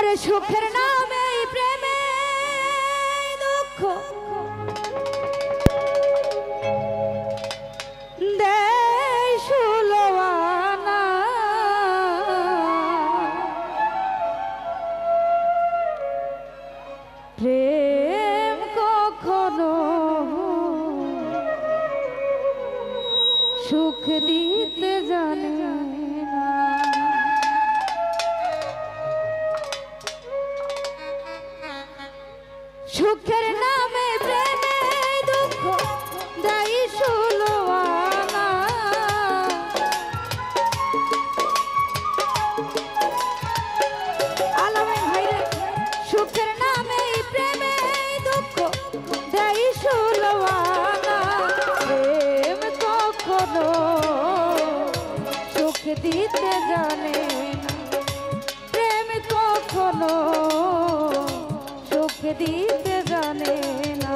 ওরে সুখের নামে প্রেমে দুঃখ দেয় সুলোয়ানা প্রেম কখনো সুখ দিতে জানে না। সুখের নামে প্রেমে দুঃখ দেয় সুলোয়ানা আলামিন ভাইরে সুখের নামে প্রেমে দুঃখ দেয় সুলোয়ানা প্রেম কখনো সুখ দিতে জানে না প্রেম কখনো সুখ দিতে জানে না।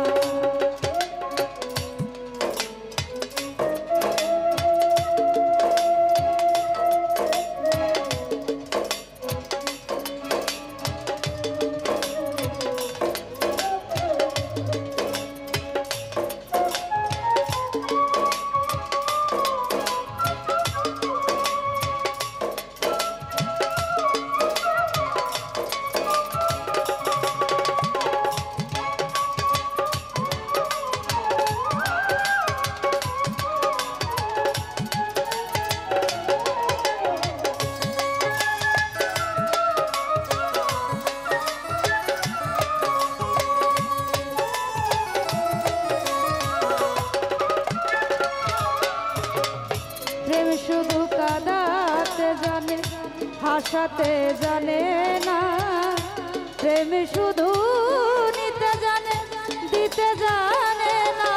প্রেম শুধু কাঁদাতে জানে হাসাতে জানে না প্রেম শুধু নিতে জানে দিতে জানে না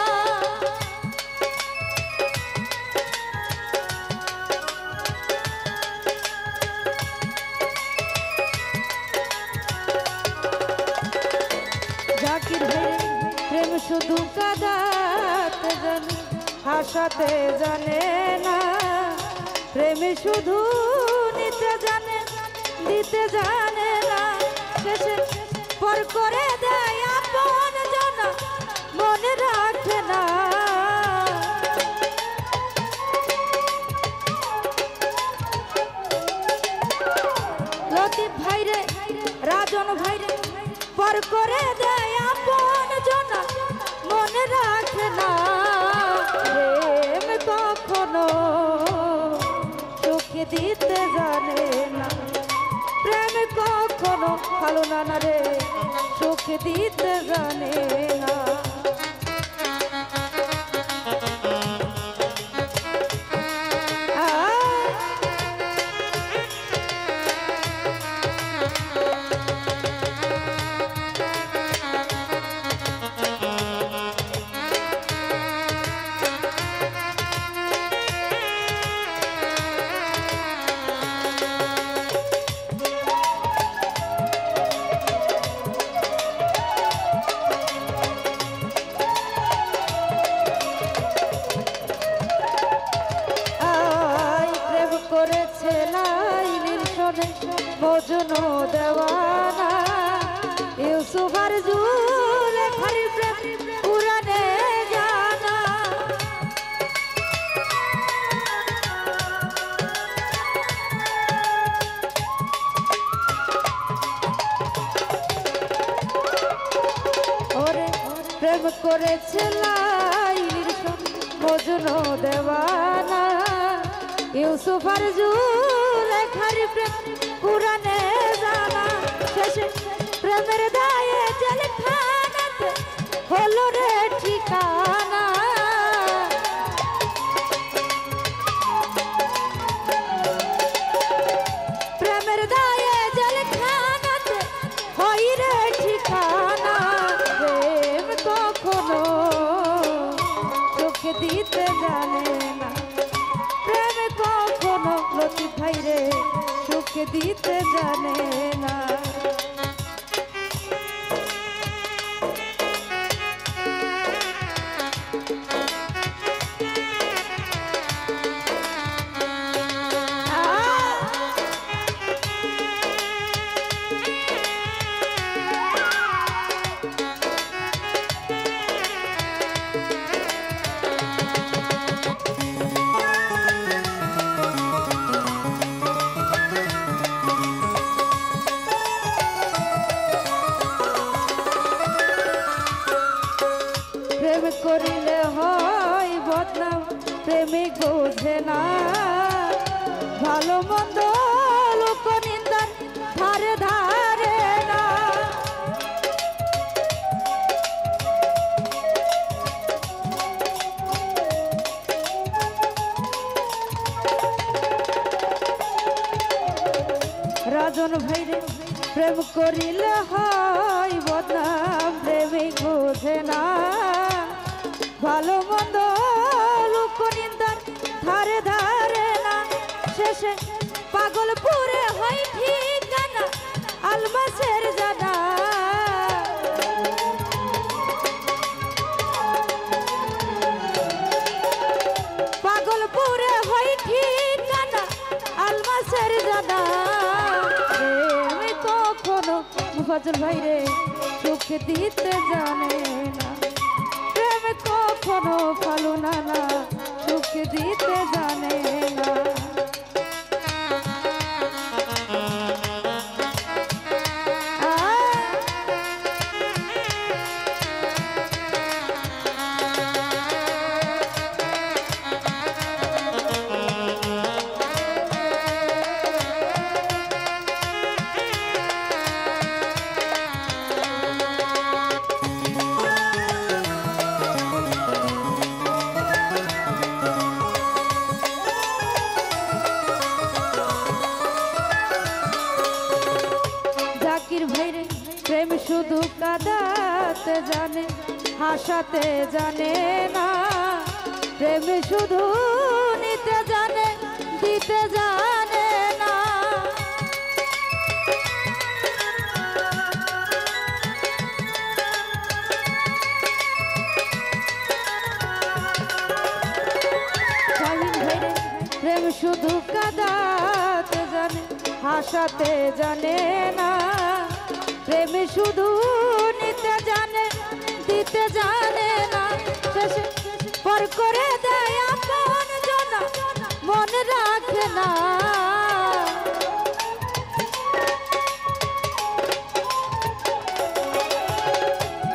জাকির ভাই প্রেম শুধু কাঁদাতে জানে হাসাতে জানে না প্রেম শুধু নিতে জানে দিতে জানে না শেষে পর করে দেয় আপন জন মনে রাখে না লতিফ ভাইরে রাজন ভাইরে পর করে দেয় আপন জন মনে রাখে না প্রেম কখনো সুখ দিতে জানে না প্রেম কখনো ভালো না রে সুখ দিতে জানে না। করেছে লাইলির শোনে মজনু দেওয়ানা ইউসুফ আর জুলেখার প্রেম পুরানে জানা ওরে প্রেম করেছে লাইলির শোনে মজনু দেওয়ানা ইউসুফ আর জুলেখার প্রেম পুরানে জানা শেষে প্রেমের দায়ে জেলখানাতে হলো রে ঠিকানা প্রেমের দায়ে জেলখানাতে হই রে ঠিকানা প্রেম কখনো সুখ দিতে জানে না প্রেম কখনো লতিফ ভাইরে সুখ দিতে জানে না। প্রেমিক বোঝে না ভালো মন্দ লোক নিন্দার ধারে ধারে না। রাজন ভাইরে প্রেম করিলে হয় বদনাম প্রেমিক বোঝে না ভালো মন্দ লোক নিন্দার ধারে ধারে না। শেষে পাগলপুরে হয় ঠিকানা আলমাসের জানা। পাগলপুরে হয় ঠিকানা আলমাসের জানা। ফজল ভাইরে সুখ দিতে জানে না প্রেম কখনো ভালো না না সুখ দিতে জানে না। প্রেম শুধু কাঁদাতে জানে হাসাতে জানে না প্রেম শুধু নিতে জানে দিতে জানে না। প্রেম শুধু কাঁদাতে জানে হাসাতে জানে না প্রেম শুধু নিতে জানে দিতে জানে না। শেষে পর করে দেয় আপন জনা মনে রাখে না।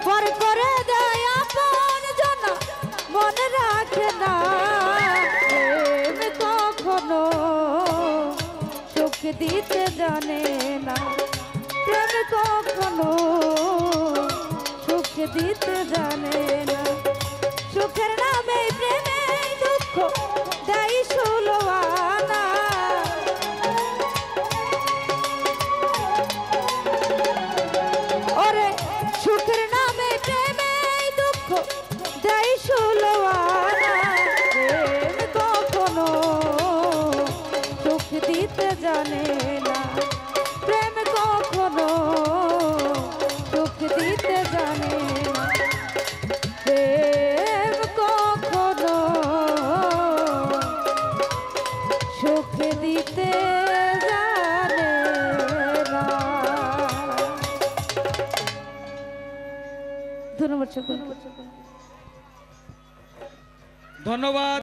পর করে দেয় আপন জনা মনে রাখে না। প্রেম কখনো সুখ দিতে জানে না প্রেম কখনো সুখ দিতে জানে না। সুখের নামে প্রেমে দুঃখ দেয় সুলোয়ানা। ওরে সুখের নামে প্রেমে দুঃখ দেয় সুলোয়ানা। প্রেম কখনো সুখ দিতে জানে না প্রেম কখনো সুখ দিতে জানে না প্রেম কখনো সুখ দিতে জানে না। ধন্যবাদ।